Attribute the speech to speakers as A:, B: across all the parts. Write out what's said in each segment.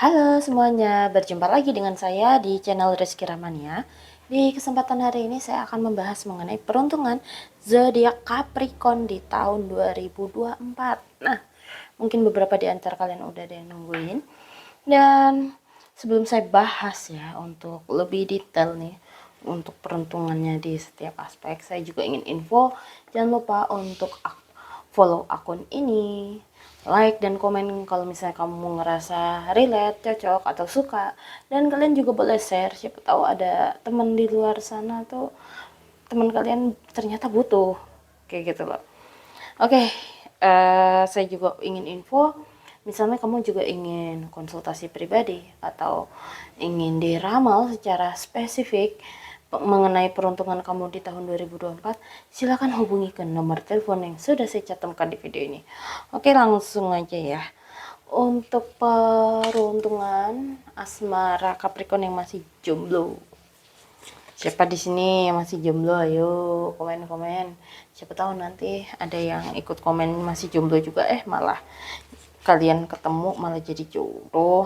A: Halo semuanya, berjumpa lagi dengan saya di channel Rizky Ramania. Di kesempatan hari ini saya akan membahas mengenai peruntungan zodiak Capricorn di tahun 2024. Nah, mungkin beberapa di antara kalian udah ada yang nungguin. Dan sebelum saya bahas ya untuk lebih detail nih untuk peruntungannya di setiap aspek, saya juga ingin info, jangan lupa untuk follow akun ini, like dan komen kalau misalnya kamu ngerasa relate, cocok atau suka, dan kalian juga boleh share, siapa tahu ada teman di luar sana tuh teman kalian ternyata butuh kayak gitu loh. Oke, saya juga ingin info, misalnya kamu juga ingin konsultasi pribadi atau ingin diramal secara spesifik mengenai peruntungan kamu di tahun 2024, silakan hubungi ke nomor telepon yang sudah saya cantumkan di video ini. Oke, langsung aja ya. Untuk peruntungan asmara Capricorn yang masih jomblo. Siapa di sini yang masih jomblo? Ayo komen-komen. Siapa tahu nanti ada yang ikut komen masih jomblo juga, malah kalian ketemu malah jadi jodoh.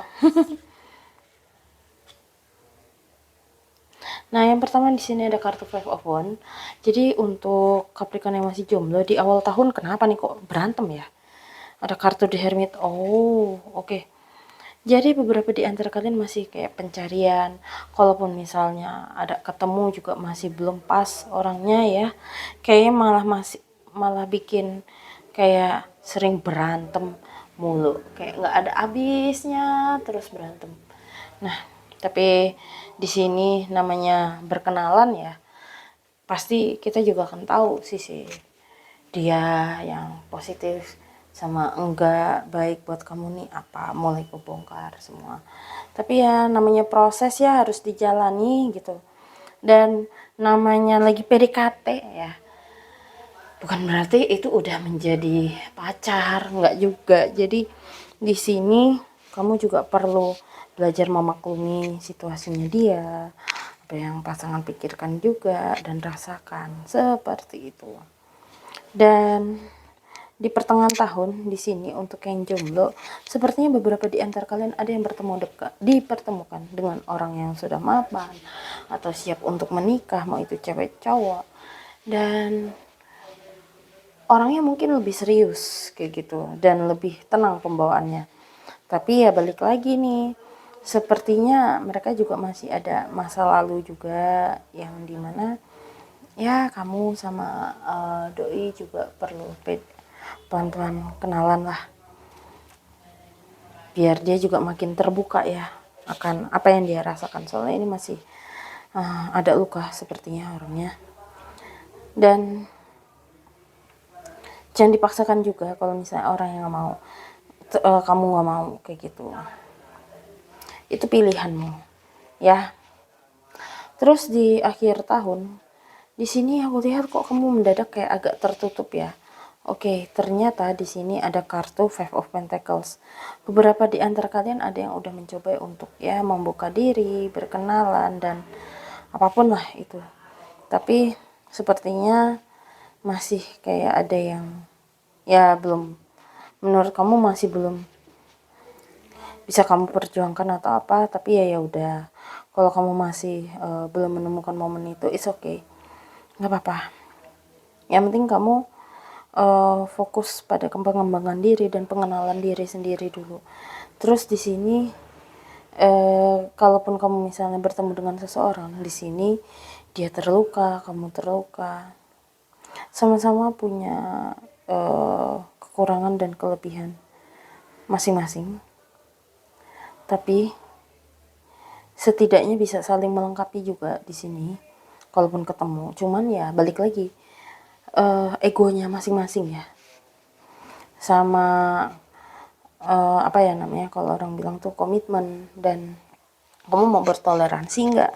A: Nah, yang pertama di sini ada kartu Five of Wands. Jadi untuk Capricorn yang masih jomblo di awal tahun kenapa nih kok berantem ya? Ada kartu The Hermit. Oh, oke. Jadi beberapa di antara kalian masih kayak pencarian. Kalaupun misalnya ada ketemu juga masih belum pas orangnya ya. Kayaknya malah bikin kayak sering berantem mulu. Kayak nggak ada habisnya terus berantem. Nah, tapi di sini namanya berkenalan ya. Pasti kita juga akan tahu sisi dia yang positif sama enggak baik buat kamu nih apa, mulai kebongkar semua. Tapi ya namanya proses ya harus dijalani gitu. Dan namanya lagi PDKT ya, bukan berarti itu udah menjadi pacar, enggak juga. Jadi di sini kamu juga perlu belajar memaklumi situasinya dia, apa yang pasangan pikirkan juga dan rasakan seperti itu. Dan di pertengahan tahun di sini untuk yang jomblo, sepertinya beberapa di antara kalian ada yang dipertemukan dengan orang yang sudah mapan atau siap untuk menikah, mau itu cewek cowok, dan orangnya mungkin lebih serius kayak gitu dan lebih tenang pembawaannya. Tapi ya balik lagi nih, sepertinya mereka juga masih ada masa lalu juga yang dimana ya kamu sama doi juga perlu pelan-pelan kenalan lah, biar dia juga makin terbuka ya akan apa yang dia rasakan, soalnya ini masih ada luka sepertinya orangnya. Dan jangan dipaksakan juga kalau misalnya orang yang nggak mau, kamu nggak mau kayak gitu, itu pilihanmu ya. Terus di akhir tahun di sini aku lihat kok kamu mendadak kayak agak tertutup ya. Oke, ternyata di sini ada kartu Five of Pentacles. Beberapa di antara kalian ada yang udah mencoba untuk ya membuka diri, berkenalan dan apapun lah itu. Tapi sepertinya masih kayak ada yang ya belum, menurut kamu masih belum bisa kamu perjuangkan atau apa, tapi ya udah. Kalau kamu masih belum menemukan momen itu, it's okay. Nggak apa-apa. Yang penting kamu fokus pada pengembangan diri dan pengenalan diri sendiri dulu. Terus di sini kalaupun kamu misalnya bertemu dengan seseorang di sini, dia terluka, kamu terluka, sama-sama punya kekurangan dan kelebihan masing-masing. Tapi setidaknya bisa saling melengkapi juga di sini. Kalaupun ketemu, cuman ya balik lagi egonya masing-masing ya. Sama apa ya namanya kalau orang bilang tuh komitmen, dan kamu mau bertoleransi nggak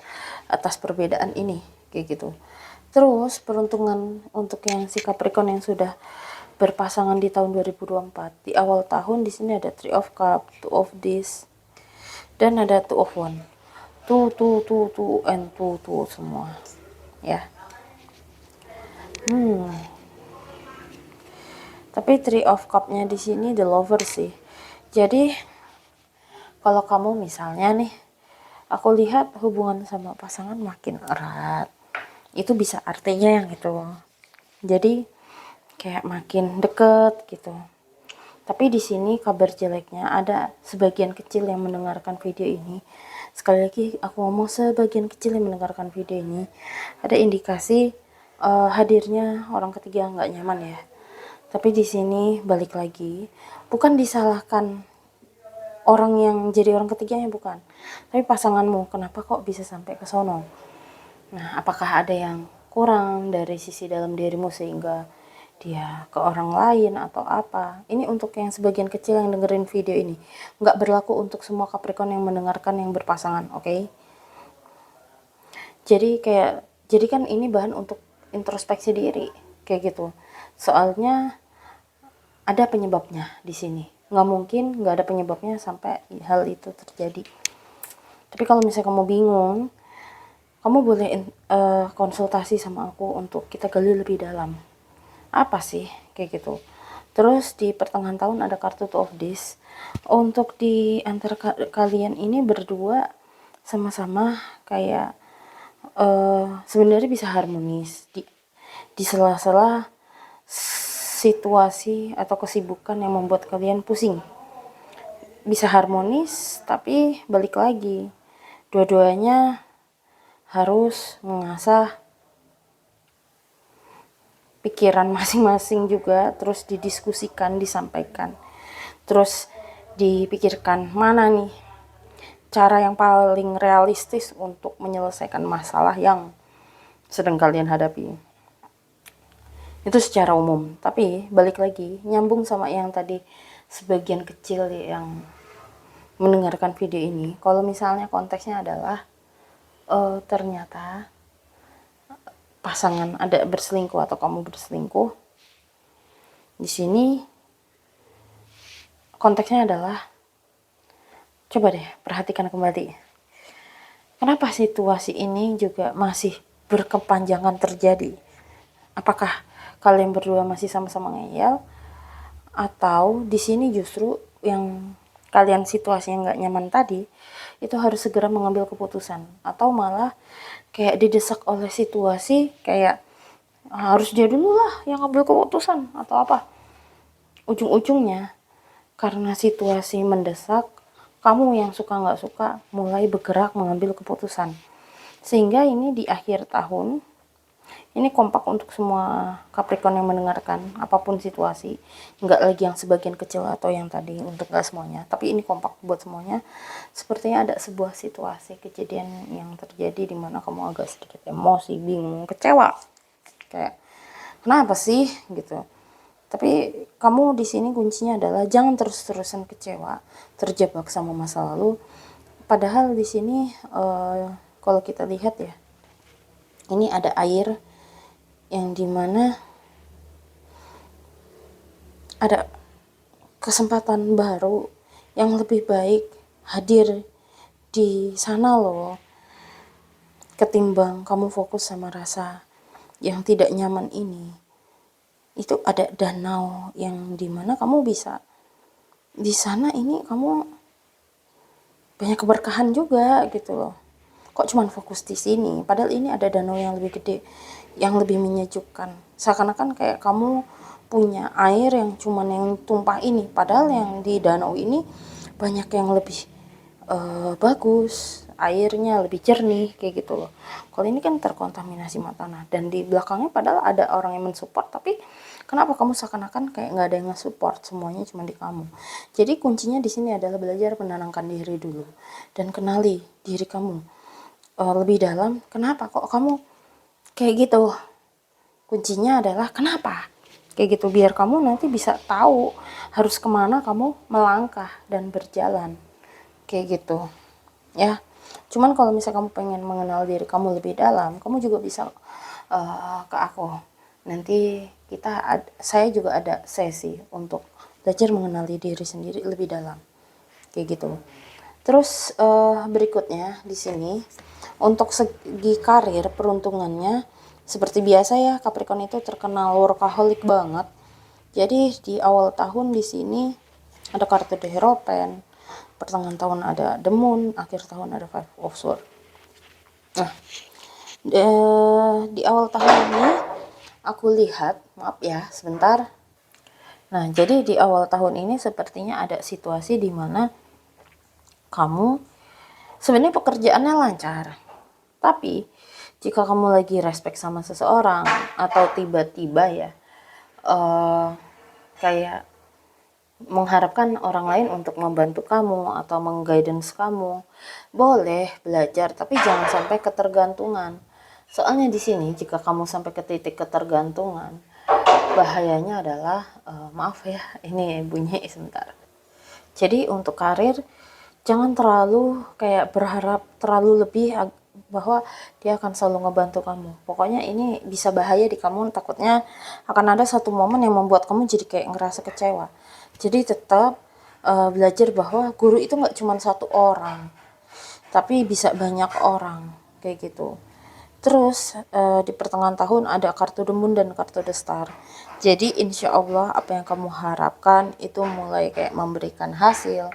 A: atas perbedaan ini kayak gitu. Terus peruntungan untuk yang si Capricorn yang sudah berpasangan di tahun 2024 di awal tahun, di sini ada Three of Cups, Two of This, dan ada Two of One, two and two semua ya. Tapi Three of Cup-nya di sini the lover sih. Jadi Kalau kamu misalnya nih, aku lihat hubungan sama pasangan makin erat, itu bisa artinya yang itu. Jadi kayak makin deket gitu. Tapi di sini kabar jeleknya ada sebagian kecil yang mendengarkan video ini. Sekali lagi aku ngomong sebagian kecil yang mendengarkan video ini. Ada indikasi hadirnya orang ketiga nggak nyaman ya. Tapi di sini balik lagi, bukan disalahkan orang yang jadi orang ketiganya, bukan. Tapi pasanganmu, kenapa kok bisa sampai ke sono? Nah, apakah ada yang kurang dari sisi dalam dirimu sehingga dia ke orang lain atau apa? Ini untuk yang sebagian kecil yang dengerin video ini. Nggak berlaku untuk semua Capricorn yang mendengarkan yang berpasangan, oke? Okay? Jadi kan ini bahan untuk introspeksi diri, kayak gitu. Soalnya ada penyebabnya di sini. Nggak mungkin nggak ada penyebabnya sampai hal itu terjadi. Tapi kalau misalnya kamu bingung, kamu boleh konsultasi sama aku untuk kita gali lebih dalam. Apa sih kayak gitu. Terus di pertengahan tahun ada kartu Two of This. Untuk di antara kalian ini berdua sama-sama kayak sebenarnya bisa harmonis di sela-sela situasi atau kesibukan yang membuat kalian pusing. Bisa harmonis, tapi balik lagi, dua-duanya harus mengasah pikiran masing-masing juga, terus didiskusikan, disampaikan, terus dipikirkan mana nih cara yang paling realistis untuk menyelesaikan masalah yang sedang kalian hadapi. Itu secara umum, tapi balik lagi nyambung sama yang tadi sebagian kecil yang mendengarkan video ini. Kalau misalnya konteksnya adalah ternyata pasangan ada berselingkuh atau kamu berselingkuh, di sini konteksnya adalah coba deh perhatikan kembali. Kenapa situasi ini juga masih berkepanjangan terjadi? Apakah kalian berdua masih sama-sama ngeyel, atau di sini justru yang kalian situasi yang nggak nyaman tadi itu harus segera mengambil keputusan, atau malah kayak didesak oleh situasi kayak harus dia dulu lah yang ngambil keputusan atau apa. Ujung-ujungnya karena situasi mendesak, kamu yang suka nggak suka mulai bergerak mengambil keputusan, sehingga ini di akhir tahun ini kompak untuk semua Capricorn yang mendengarkan apapun situasi, nggak lagi yang sebagian kecil atau yang tadi, untuk nggak semuanya, tapi ini kompak buat semuanya. Sepertinya ada sebuah situasi kejadian yang terjadi di mana kamu agak sedikit emosi, bingung, kecewa, kayak kenapa sih gitu. Tapi kamu di sini kuncinya adalah jangan terus-terusan kecewa, terjebak sama masa lalu. Padahal di sini kalau kita lihat ya, ini ada air yang dimana ada kesempatan baru yang lebih baik hadir di sana loh, ketimbang kamu fokus sama rasa yang tidak nyaman ini. Itu ada danau yang dimana kamu bisa di sana, ini kamu banyak keberkahan juga gitu loh. Kok cuman fokus di sini, padahal ini ada danau yang lebih gede, yang lebih menyejukkan. Seakan-akan kayak kamu punya air yang cuman yang tumpah ini, padahal yang di danau ini banyak yang lebih bagus, airnya lebih jernih kayak gitu loh. Kalau ini kan terkontaminasi mata tanah, dan di belakangnya padahal ada orang yang mensupport, tapi kenapa kamu seakan-akan kayak nggak ada yang nge-support, semuanya cuma di kamu. Jadi kuncinya di sini adalah belajar menenangkan diri dulu dan kenali diri kamu lebih dalam. Kenapa kok kamu kayak gitu? Kuncinya adalah kenapa kayak gitu, biar kamu nanti bisa tahu harus kemana kamu melangkah dan berjalan kayak gitu ya. Cuman kalau misalnya kamu pengen mengenal diri kamu lebih dalam, kamu juga bisa ke aku. Nanti saya juga ada sesi untuk belajar mengenali diri sendiri lebih dalam kayak gitu. Terus berikutnya di sini untuk segi karir, peruntungannya seperti biasa ya, Capricorn itu terkenal workaholic banget. Jadi di awal tahun di sini ada kartu The Hierophant, pertengahan tahun ada The Moon, akhir tahun ada Five of Swords. Nah, di awal tahun ini aku lihat, maaf ya sebentar. Nah, jadi di awal tahun ini sepertinya ada situasi di mana kamu sebenarnya pekerjaannya lancar, tapi jika kamu lagi respect sama seseorang atau tiba-tiba ya kayak mengharapkan orang lain untuk membantu kamu atau mengguidance kamu, boleh belajar, tapi jangan sampai ketergantungan. Soalnya di sini jika kamu sampai ke titik ketergantungan, bahayanya adalah maaf ya, ini bunyi sebentar. Jadi untuk karir jangan terlalu kayak berharap terlalu lebih bahwa dia akan selalu ngebantu kamu. Pokoknya ini bisa bahaya di kamu, takutnya akan ada satu momen yang membuat kamu jadi kayak ngerasa kecewa. Jadi tetap belajar bahwa guru itu nggak cuma satu orang, tapi bisa banyak orang kayak gitu. Terus di pertengahan tahun ada kartu The Moon dan kartu The Star. Jadi insya Allah apa yang kamu harapkan itu mulai kayak memberikan hasil.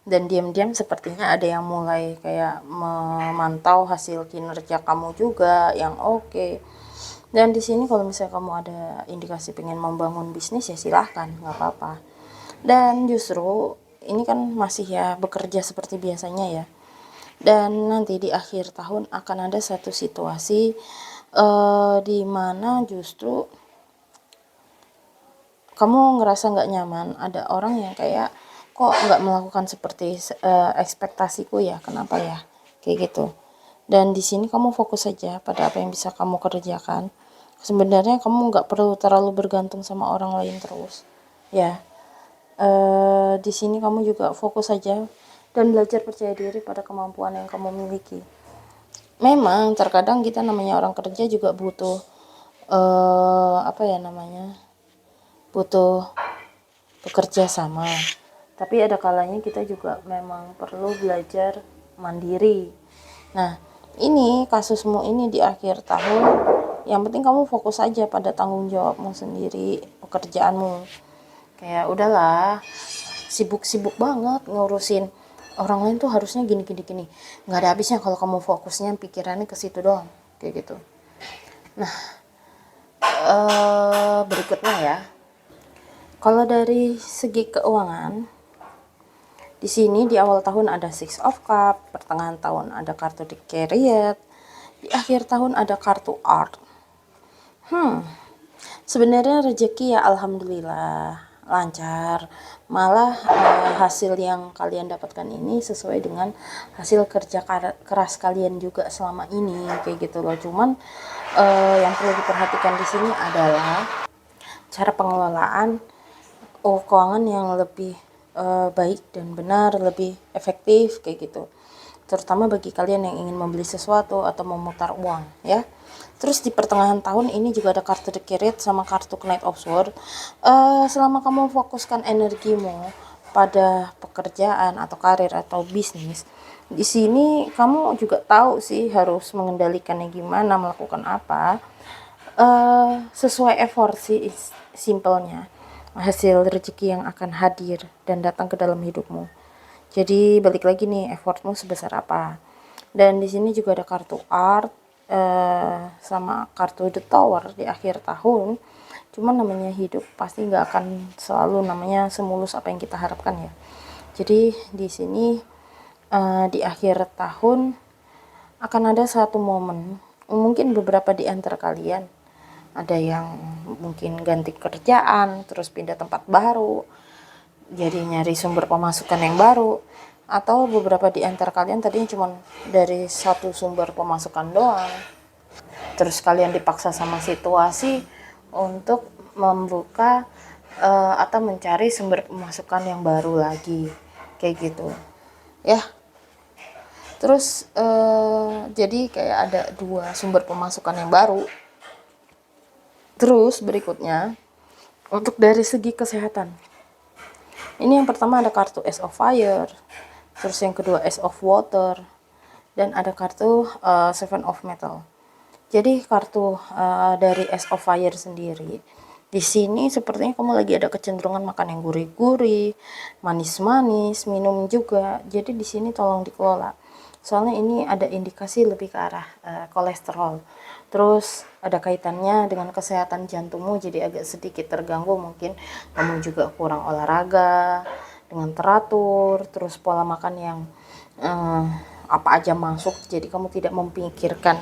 A: Dan diam-diam sepertinya ada yang mulai kayak memantau hasil kinerja kamu juga yang oke. Dan di sini kalau misalnya kamu ada indikasi pengen membangun bisnis ya silahkan, nggak apa-apa. Dan justru ini kan masih ya bekerja seperti biasanya ya. Dan nanti di akhir tahun akan ada satu situasi di mana justru kamu ngerasa nggak nyaman, ada orang yang kayak kok nggak melakukan seperti ekspektasiku ya, kenapa ya, kayak gitu. Dan di sini kamu fokus saja pada apa yang bisa kamu kerjakan. Sebenarnya kamu nggak perlu terlalu bergantung sama orang lain terus ya. Di sini kamu juga fokus saja dan belajar percaya diri pada kemampuan yang kamu miliki. Memang terkadang kita namanya orang kerja juga butuh apa ya namanya, butuh bekerja sama, tapi ada kalanya kita juga memang perlu belajar mandiri. Nah, ini kasusmu ini di akhir tahun, yang penting kamu fokus aja pada tanggung jawabmu sendiri, pekerjaanmu. Kayak udahlah, sibuk-sibuk banget ngurusin orang lain tuh harusnya gini gini gini, nggak ada habisnya kalau kamu fokusnya pikirannya ke situ doang kayak gitu. Nah, berikutnya ya, kalau dari segi keuangan, di sini di awal tahun ada Six of Cup, pertengahan tahun ada kartu The Chariot, di akhir tahun ada kartu Art. Sebenarnya rezeki ya alhamdulillah lancar. Malah hasil yang kalian dapatkan ini sesuai dengan hasil kerja keras kalian juga selama ini kayak gitu loh. Cuman yang perlu diperhatikan di sini adalah cara pengelolaan keuangan yang lebih baik dan benar, lebih efektif kayak gitu. Terutama bagi kalian yang ingin membeli sesuatu atau memutar uang ya. Terus di pertengahan tahun ini juga ada kartu The Chariot sama kartu Knight of Swords. Selama kamu fokuskan energimu pada pekerjaan atau karir atau bisnis, di sini kamu juga tahu sih harus mengendalikannya gimana, melakukan apa. Sesuai effort sih simpelnya. Hasil rezeki yang akan hadir dan datang ke dalam hidupmu. Jadi balik lagi nih, effortmu sebesar apa. Dan di sini juga ada kartu Art sama kartu The Tower di akhir tahun. Cuman namanya hidup pasti nggak akan selalu namanya semulus apa yang kita harapkan ya. Jadi di sini di akhir tahun akan ada satu momen, mungkin beberapa di antara kalian ada yang mungkin ganti kerjaan, terus pindah tempat baru, jadi nyari sumber pemasukan yang baru, atau beberapa di antara kalian tadinya cuma dari satu sumber pemasukan doang, terus kalian dipaksa sama situasi untuk membuka atau mencari sumber pemasukan yang baru lagi kayak gitu ya. Terus jadi kayak ada dua sumber pemasukan yang baru. Terus berikutnya untuk dari segi kesehatan, ini yang pertama ada kartu Ace of Fire, terus yang kedua Ace of Water, dan ada kartu Seven of Metal. Jadi kartu dari Ace of Fire sendiri Di sini sepertinya kamu lagi ada kecenderungan makan yang gurih-gurih, manis-manis, minum juga. Jadi di sini tolong dikelola. Soalnya ini ada indikasi lebih ke arah kolesterol. Terus ada kaitannya dengan kesehatan jantungmu, jadi agak sedikit terganggu. Mungkin kamu juga kurang olahraga dengan teratur, terus pola makan yang apa aja masuk, jadi kamu tidak memikirkan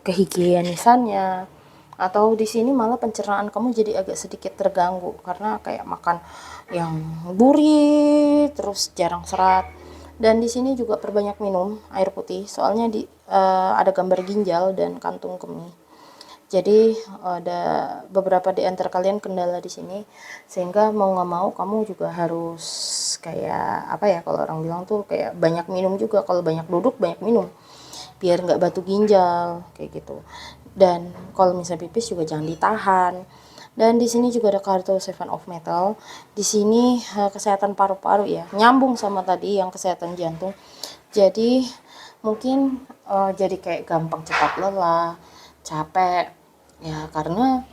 A: kehigienisannya. Atau di sini malah pencernaan kamu jadi agak sedikit terganggu karena kayak makan yang gurih terus jarang serat. Dan di sini juga perbanyak minum air putih, soalnya ada gambar ginjal dan kantung kemih. Jadi ada beberapa di antara kalian kendala di sini, sehingga mau nggak mau kamu juga harus kayak apa ya, kalau orang bilang tuh kayak banyak minum juga. Kalau banyak duduk banyak minum biar nggak batu ginjal kayak gitu. Dan kalau misalnya pipis juga jangan ditahan. Dan di sini juga ada kartu Seven of Metal. Di sini kesehatan paru-paru ya, nyambung sama tadi yang kesehatan jantung. Jadi mungkin jadi kayak gampang cepat lelah, capek ya, karena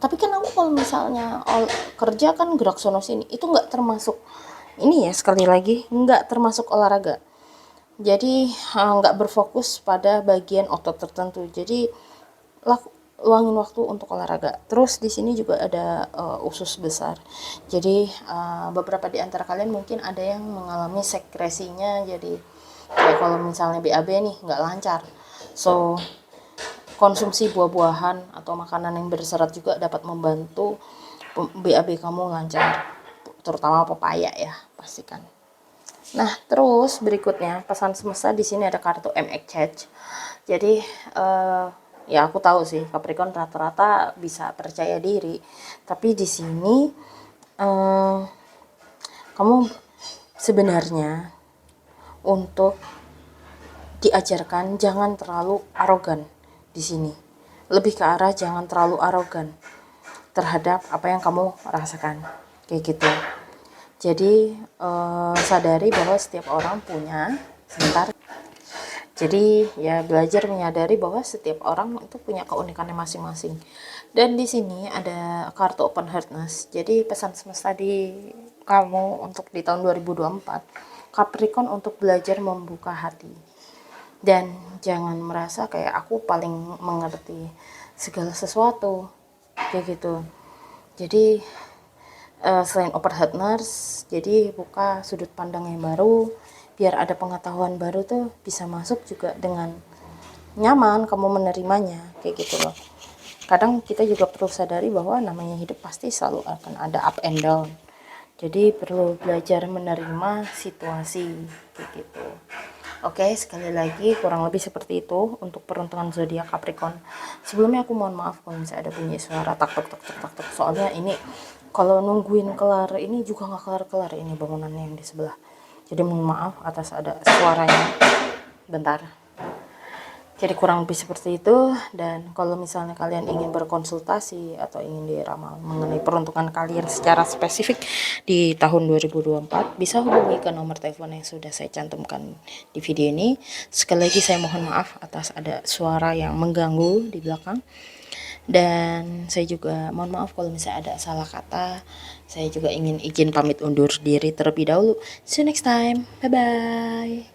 A: tapi kan aku kalau misalnya kerja kan gerak sono sini, itu nggak termasuk ini ya, sekali lagi nggak termasuk olahraga. Jadi nggak berfokus pada bagian otot tertentu. Jadi luangin waktu untuk olahraga. Terus di sini juga ada usus besar. Jadi beberapa di antara kalian mungkin ada yang mengalami sekresinya. Jadi kayak kalau misalnya BAB nih nggak lancar. So konsumsi buah-buahan atau makanan yang berserat juga dapat membantu BAB kamu lancar. Terutama pepaya ya, pastikan. Nah, terus berikutnya pesan semesta, di sini ada kartu M-Exchange. Jadi ya aku tahu sih Capricorn rata-rata bisa percaya diri, tapi di sini kamu sebenarnya untuk diajarkan jangan terlalu arogan di sini. Lebih ke arah jangan terlalu arogan terhadap apa yang kamu rasakan, kayak gitu. Jadi sadari bahwa setiap orang punya sebentar. Jadi ya belajar menyadari bahwa setiap orang itu punya keunikannya masing-masing. Dan di sini ada kartu open heartness. Jadi pesan semesta di kamu untuk di tahun 2024, Capricorn, untuk belajar membuka hati. Dan jangan merasa kayak aku paling mengerti segala sesuatu kayak gitu. Jadi selain open heartness, jadi buka sudut pandang yang baru, biar ada pengetahuan baru tuh bisa masuk juga dengan nyaman kamu menerimanya, kayak gitu loh. Kadang kita juga perlu sadari bahwa namanya hidup pasti selalu akan ada up and down. Jadi perlu belajar menerima situasi kayak gitu. Oke, sekali lagi kurang lebih seperti itu untuk peruntungan zodiak Capricorn. Sebelumnya aku mohon maaf kalau misalnya ada bunyi suara tak tok tak tok tak tok. Soalnya ini kalau nungguin kelar ini juga nggak kelar-kelar ini bangunannya yang di sebelah. Jadi mohon maaf atas ada suaranya. Bentar. Jadi kurang lebih seperti itu. Dan kalau misalnya kalian ingin berkonsultasi atau ingin diramal mengenai peruntukan kalian secara spesifik di tahun 2024, bisa hubungi ke nomor telepon yang sudah saya cantumkan di video ini. Sekali lagi saya mohon maaf atas ada suara yang mengganggu di belakang. Dan saya juga mohon maaf kalau misalnya ada salah kata. Saya juga ingin izin pamit undur diri terlebih dahulu. See you next time. Bye bye.